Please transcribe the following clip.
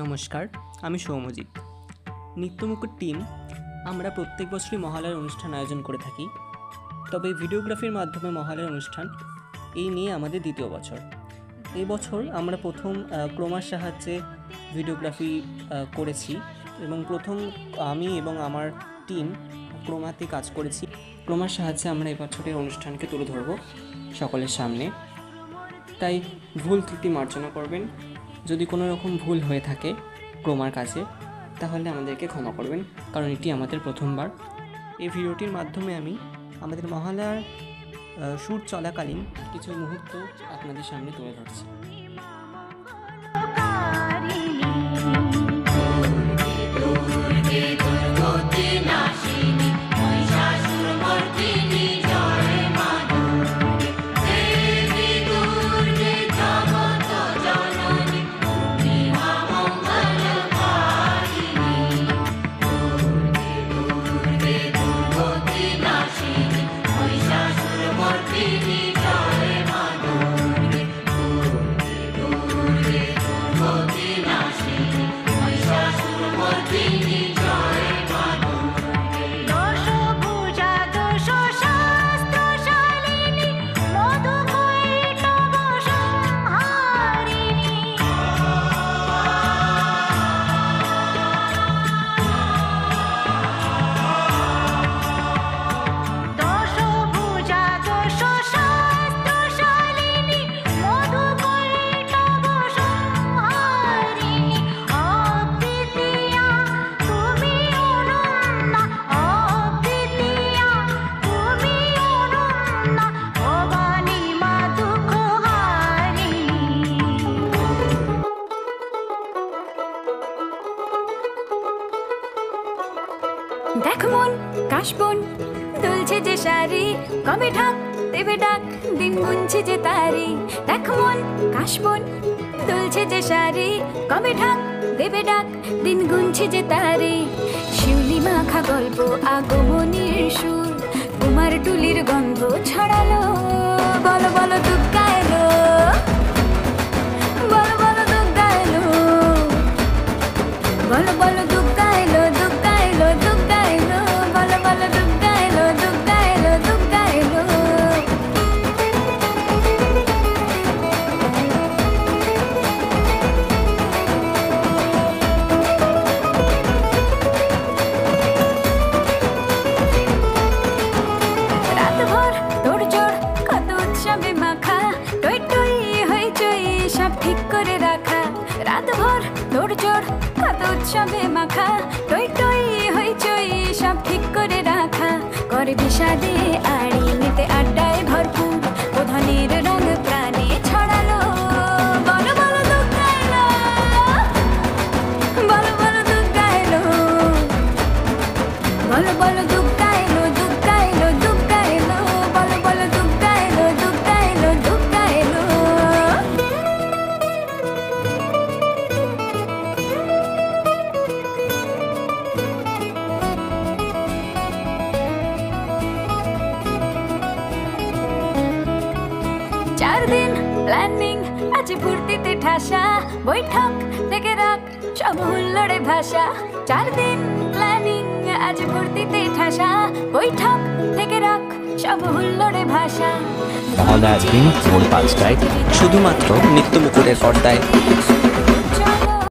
নমস্কার, আমি সৌম্যজিৎ। নিত্যমুকুট টিম আমরা প্রত্যেক বছরই মহালয়ার অনুষ্ঠান আয়োজন করে থাকি। তবে ভিডিওগ্রাফির মাধ্যমে মহালয়ার অনুষ্ঠান এই নিয়ে আমাদের দ্বিতীয় বছর। এই বছর আমরা প্রথম ক্রোমার সাহায্যে ভিডিওগ্রাফি করেছি এবং প্রথম আমি এবং আমার টিম ক্রোমাতে কাজ করেছি। ক্রোমার সাহায্যে আমরা এবছরের অনুষ্ঠানকে তুলে ধরব সকলের সামনে। তাই ভুল ত্রুটি মার্জনা করবেন। যদি কোনো রকম ভুল হয়ে থাকে ক্রোমার কাছে তাহলে আমাদেরকে ক্ষমা করবেন, কারণ এটি আমাদের প্রথমবার। এই ভিডিওটির মাধ্যমে আমি আমাদের মহালয়ার শ্যুট চলাকালীন কিছু মুহূর্ত আপনাদের সামনে তুলে ধরছি। দেখ মন কাশবন দুলছে যে শাড়ি, কবে ঢাক দেবে ডাক দিন গুনছে যে তারি। দেখ মন কাশবন দুলছে যে শাড়ি, কবে ঢাক দেবে ডাক দিন গুনছে যে তারি। শিউলি মাখা গল্প আগমনীর সুর, কুমার টুলির গন্ধ ছড়ালো। বলো বলো দুগ্গা এলো, বলো বলো দুগ্গা এলো, বলো বলো দুগ্গা এলো, দুগ্গা এলো, দুগ্গা এলো, বলো বলো দুগ্গা এলো, দুগ্গা এলো, দুগ্গা এলো। রাতভর তোড়জোড় কত উৎসবে মাখা, টই টই হইচই সব ঠিক করে রাখা। রাতভর তোড়জোড় কত উৎসবে মাখা, টই টই হইচই সব ঠিক করে রাখা। করে বিষাদে আড়ি নিতে আড্ডায় ভরপুর, প্রধানের রঙ প্রাণে ছড়ালো। বলো বলো দুগ্গা এলো, বলো বলো দুগ্গা এলো, বলো বলো দুগ্গা এলো, দুগ্গা এলো, দুগ্গা এলো, বলো বলো দুগ্গা এলো, দুগ্গা এলো, দুগ্গা এলো। চার দিন প্ল্যানিং আছে ফুর্তিতে ঠাসা, বৈঠক থেকে রাখ সব হুল্লোড়ে ভাষা। চার দিন প্ল্যানিং আছে ফুর্তিতে ঠাসা, বৈঠক থেকে রাখ সব হুল্লোড়ে ভাষা। মহালয়ার দিন ভোর ৫টায় শুধুমাত্র নিত্যমুকুটের পর্দায়।